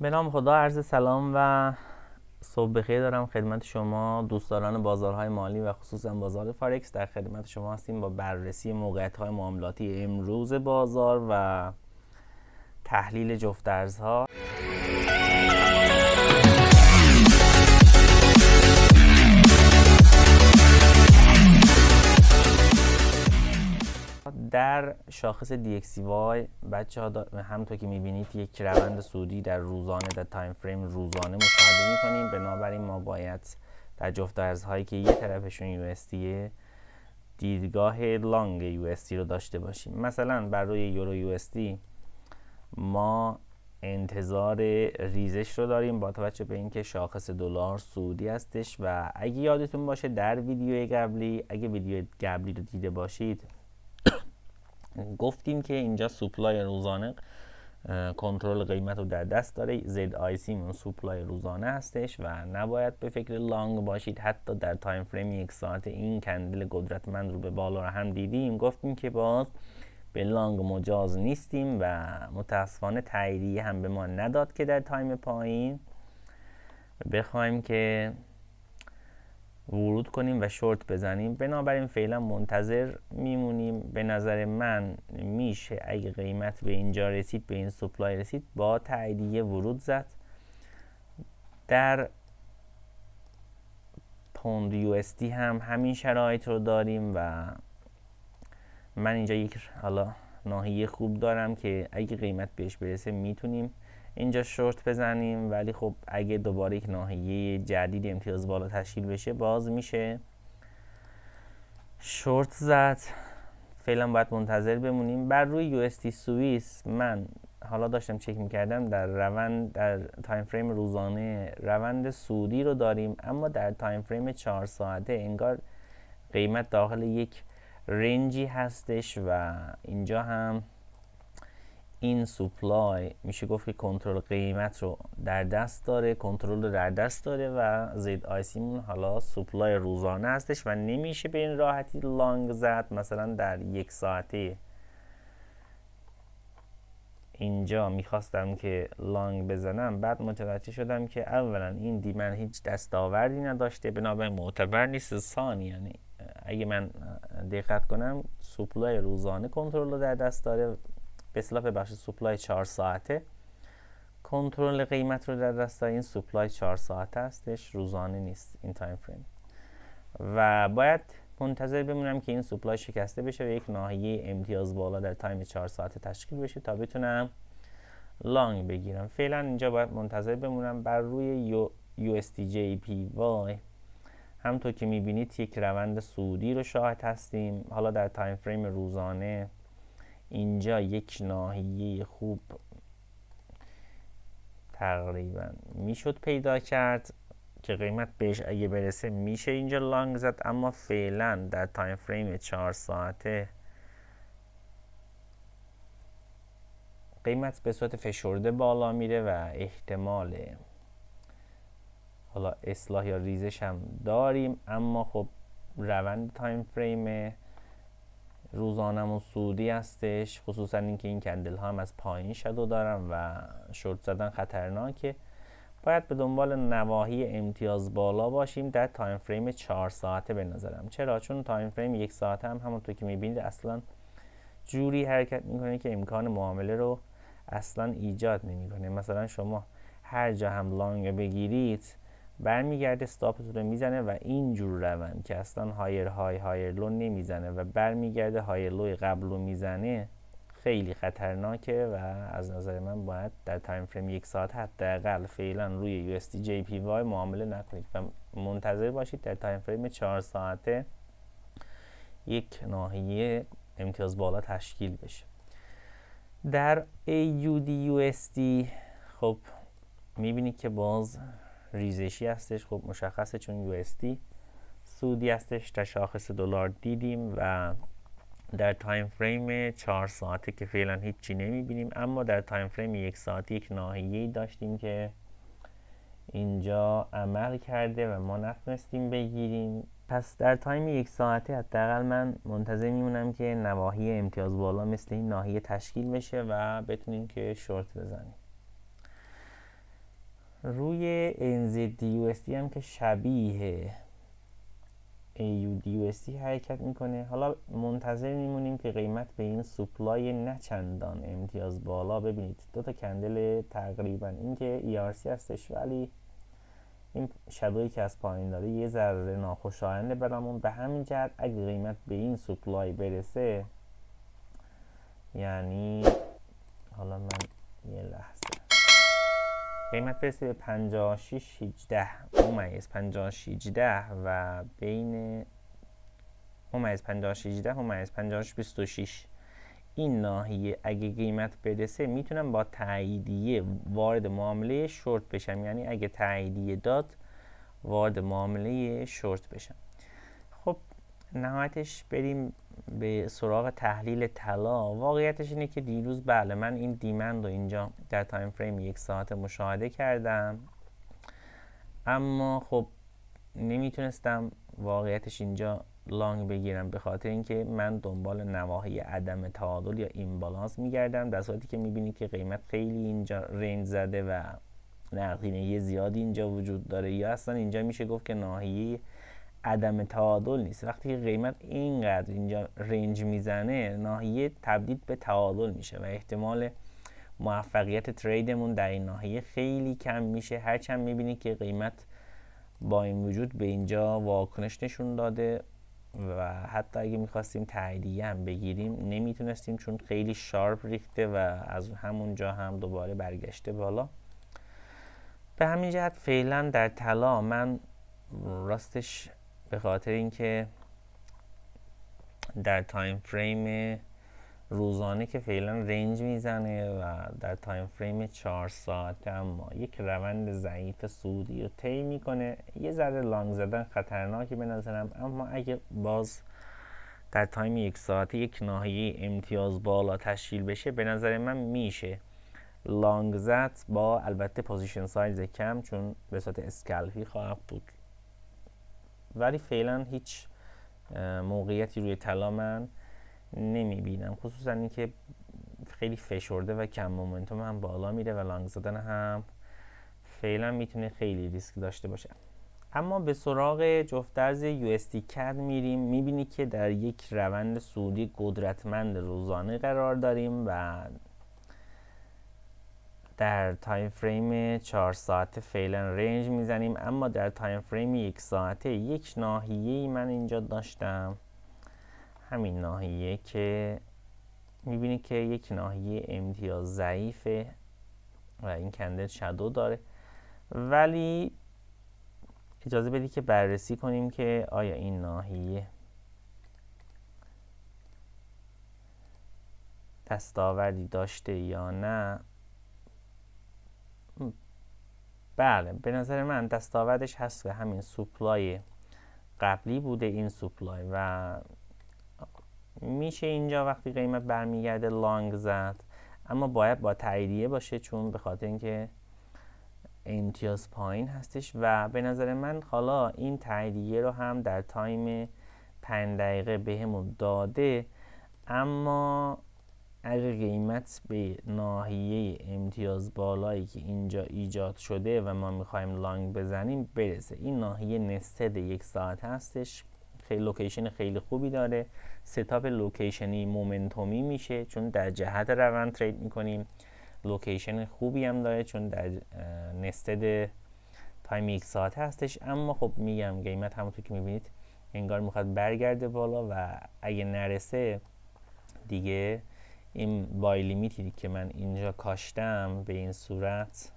به نام خدا، عرض سلام و صبح بخیر دارم خدمت شما دوستداران بازارهای مالی و خصوصا بازار فارکس. در خدمت شما هستیم با بررسی موقعیت‌های معاملاتی امروز بازار و تحلیل جفت ارزها. در شاخص DXY بچه ها همونطور که میبینید یک روند صعودی در روزانه در تایم فریم روزانه مشاهده میکنیم. بنابراین ما باید در جفت ارزهایی که یه طرفشون USD دیدگاه لانگ USD رو داشته باشیم. مثلا بر روی یورو USD ما انتظار ریزش رو داریم با توجه به اینکه شاخص دلار صعودی هستش و اگه یادتون باشه در ویدیو قبلی، اگه ویدیو قبلی رو دیده باشید، گفتیم که اینجا سوپلای روزانه کنترل قیمت رو در دست داره. ZIC اون سوپلای روزانه هستش و نباید به فکر لانگ باشید. حتی در تایم فریم یک ساعته این کندل قدرتمند رو به بالا رو هم دیدیم، گفتیم که باز به لانگ مجاز نیستیم و متاسفانه تاییدیه هم به ما نداد که در تایم پایین بخوایم که ورود کنیم و شورت بزنیم. بنابراین فعلا منتظر میمونیم. به نظر من میشه اگه قیمت به اینجا رسید، به این سپلای رسید، با تاییدیه ورود زد. در پوند USD هم همین شرایط رو داریم و من اینجا یک حالا ناحیه خوب دارم که اگه قیمت بهش برسه میتونیم اینجا شورت بزنیم، ولی خب اگه دوباره یک ناحیه جدید امتیاز بالا تشکیل بشه باز میشه شورت زد. فعلا باید منتظر بمونیم. بر روی USD سوئیس من حالا داشتم چک میکردم در تایم فریم روزانه روند صعودی رو داریم، اما در تایم فریم 4 ساعته انگار قیمت داخل یک رنجی هستش و اینجا هم این سوپلای میشه گفت که کنترل قیمت رو در دست داره، کنترل رو در دست داره و ZIC مون حالا سوپلای روزانه هستش و نمیشه به این راحتی لانگ زد. مثلا در یک ساعته اینجا میخواستم که لانگ بزنم، بعد متوجه شدم که اولا این دیمن هیچ دستاوردی نداشته، بنابراین معتبر نیست. ثانی یعنی اگه من دقت کنم سوپلای روزانه کنترل رو در دست داره، به اصطلاح بخش سوپلای 4 ساعته کنترل قیمت رو در دست داره. این سوپلای 4 ساعته هستش، روزانه نیست این تایم فریم و باید منتظر بمونم که این سوپلای شکسته بشه و یک ناحیه امتیاز بالا در تایم 4 ساعته تشکیل بشه تا بتونم لانگ بگیرم. فعلا اینجا باید منتظر بمونم. بر روی USD JPY همونطور که میبینید یک روند صعودی رو شاهد هستیم. حالا در تایم فریم روزانه اینجا یک ناحیه خوب تقریبا میشد پیدا کرد که قیمت بهش اگه برسه میشه اینجا لانگ زد، اما فعلا در تایم فریم 4 ساعته قیمت به صورت فشرده بالا میره و احتمال حالا اصلاح یا ریزش هم داریم، اما خب روند تایم فریم روزانمون صعودی هستش، خصوصا اینکه این کندل ها هم از پایین شادو دارن و شورت زدن خطرناکه. باید به دنبال نواحی امتیاز بالا باشیم در تایم فریم 4 ساعته به نظرم. چرا؟ چون تایم فریم 1 ساعته هم همونطور که میبینید اصلا جوری حرکت میکنه که امکان معامله رو اصلا ایجاد نمیکنه. مثلا شما هر جا هم لانگ بگیرید برمیگرده استاپتون رو میزنه و اینجور روند که اصلا هایر های هایر لو نمیزنه و برمیگرده هایر لو قبل رو میزنه خیلی خطرناکه و از نظر من باید در تایم فریم 1 ساعت حداقل فعلا روی USD JPY معامله نکنید و منتظر باشید در تایم فریم 4 ساعته یک ناحیه امتیاز بالا تشکیل بشه. در AUD USD خب میبینید که باز ریزشی هستش. خب مشخصه چون USD سعودی هستش. در شاخص دلار دیدیم و در تایم فریم 4 ساعته که فعلا هیچی نمیبینیم، اما در تایم فریم 1 ساعته یک ناحیه‌ای داشتیم که اینجا عمل کرده و ما نتونستیم بگیریم. پس در تایم 1 ساعته حداقل من منتظر میمونم که نواحی امتیاز بالا مثل این ناحیه تشکیل بشه و بتونیم که شورت بزنیم. روی NZDUSD هم که شبیه AUDUSD حرکت میکنه. حالا منتظر میمونیم که قیمت به این سوپلای نه چندان امتیاز بالا، ببینید دو تا کندل تقریبا، این که ERC هستش ولی این شادویی که از پایین داره یه ذره ناخوشاینده برامون. به همین جهت اگه قیمت به این سوپلای برسه، یعنی حالا من یه لحظه قیمت برسه به 56.18 ممیز 56.18 و بین ممیز 56.18 ممیز 56.26 این ناحیه اگه قیمت برسه میتونم با تاییدیه وارد معامله شورت بشم، یعنی اگه تاییدیه داد وارد معامله شورت بشم. خب نهایتش بریم به سراغ تحلیل طلا. واقعیتش اینه که دیروز بله من این دیمند رو اینجا در تایم فریم 1 ساعت مشاهده کردم، اما خب نمیتونستم واقعیتش اینجا لانگ بگیرم به خاطر اینکه من دنبال نواحی عدم تعادل یا ایمبالانس میگردم، در صورتی که میبینید که قیمت خیلی اینجا رنج زده و نقدینگی زیادی اینجا وجود داره، یا اصلا اینجا میشه گفت که ناحیه عدم تعادل نیست. وقتی که قیمت اینقدر اینجا رنج میزنه، ناحیه تبدیل به تعادل میشه و احتمال موفقیت تریدمون در این ناحیه خیلی کم میشه، هرچند میبینید که قیمت با این وجود به اینجا واکنش نشون داده و حتی اگه میخواستیم تاییدیه هم بگیریم نمیتونستیم چون خیلی شارپ ریخته و از همونجا هم دوباره برگشته بالا. به همین جهت فعلا در طلا من راستش به خاطر اینکه در تایم فریم روزانه که فعلا رنج میزنه و در تایم فریم 4 ساعته اما یک روند ضعیف صعودی رو طی میکنه، یه ذره لانگ زدن خطرناکی به نظرم. اما اگه باز در تایم 1 ساعته یک ناحیه امتیاز بالا تشکیل بشه، به نظر من میشه لانگ زد، با البته پوزیشن سایز کم چون به صورت اسکالپی خواهد بود. ولی فعلا هیچ موقعیتی روی طلا من نمیبینم، خصوصا اینکه خیلی فشرده و کم مومنتوم هم بالا میره و لانگ زدن هم فعلا میتونه خیلی ریسک داشته باشه. اما به سراغ جفت ارز USD CAD میریم، میبینی که در یک روند صعودی قدرتمند روزانه قرار داریم و در تایم فریم 4 ساعته فعلا رنج میزنیم، اما در تایم فریم 1 ساعته یک ناحیه‌ای من اینجا داشتم، همین ناحیه که میبینید که یک ناحیه امتیاز ضعیفه و این کندل شادو داره، ولی اجازه بدید که بررسی کنیم که آیا این ناحیه دستاوردی داشته یا نه. بله به نظر من دستاوردش هست و همین سوپلای قبلی بوده این سوپلای و میشه اینجا وقتی قیمت برمیگرده لانگ زد، اما باید با تاییدیه باشه چون به خاطر اینکه امتیاز پایین هستش و به نظر من حالا این تاییدیه رو هم در تایم 5 دقیقه بهمون داده، اما اگر قیمت به ناحیه امتیاز بالایی که اینجا ایجاد شده و ما میخوایم لانگ بزنیم برسه، این ناحیه نستد 1 ساعت هستش، خیلی لوکیشن خیلی خوبی داره، ستاپ لوکیشنی مومنتومی میشه چون در جهت روند ترید میکنیم، لوکیشن خوبی هم داره چون در نستد تایم 1 ساعت هستش. اما خب میگم قیمت همونطور که میبینید انگار میخواد برگرده بالا و اگه نرسه دیگه این بای لیمیتی که من اینجا کاشتم به این صورت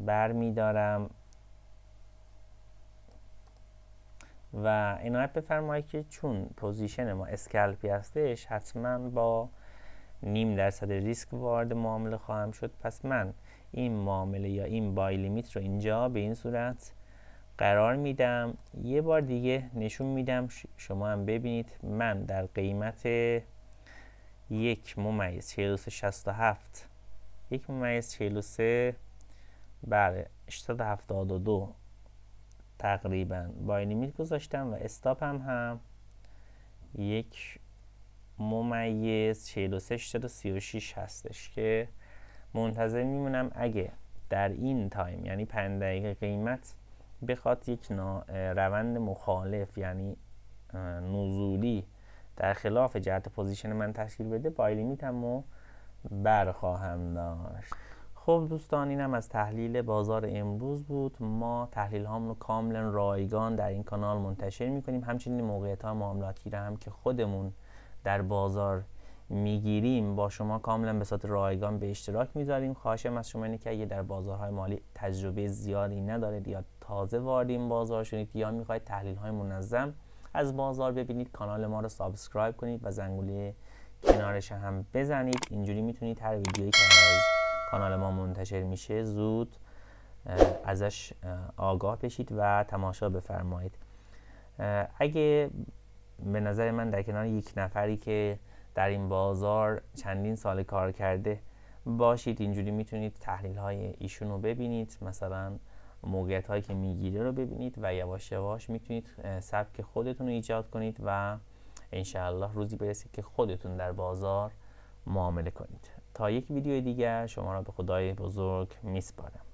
برمیدارم و عنایت بفرمایید که چون پوزیشن ما اسکالپی هستش حتما با 0.5% ریسک وارد معامله خواهم شد، پس من این معامله یا این بای لیمیت رو اینجا به این صورت قرار میدم. یه بار دیگه نشون میدم شما هم ببینید، من در قیمت 1.4367 1.43 بله 872 تقریبا بای لیمیت گذاشتم و استاپ هم 1.4336 هستش که منتظر میمونم اگه در این تایم یعنی 5 دقیقه قیمت بخواد یک روند مخالف یعنی نزولی در خلاف جهت پوزیشن من تشکیل بده، بای لیمیتمو برخواهم داشت. خب دوستان، اینم از تحلیل بازار امروز بود. ما تحلیل هامون رو کاملا رایگان در این کانال منتشر میکنیم. همچنین موقعیت ها معاملاتی رو هم که خودمون در بازار میگیریم با شما کاملا به صورت رایگان به اشتراک میذاریم. خواهشم از شما اینه که اگه در بازارهای مالی تجربه زیادی ندارید یا تازه وارد این بازار شدید یا میخواید تحلیل های منظم از بازار ببینید، کانال ما رو سابسکرایب کنید و زنگوله کنارش هم بزنید. اینجوری میتونید هر ویدیویی که از کانال ما منتشر میشه زود ازش آگاه بشید و تماشا بفرمایید. اگه به نظر من در کنار یک نفری که در این بازار چندین سال کار کرده باشید، اینجوری میتونید تحلیل های ایشون رو ببینید، مثلا موقعیت هایی که میگیره رو ببینید و یواش یواش میتونید سبک خودتون رو ایجاد کنید و انشاءالله روزی برسید که خودتون در بازار معامله کنید. تا یک ویدیو دیگر شما را به خدای بزرگ میسپارم.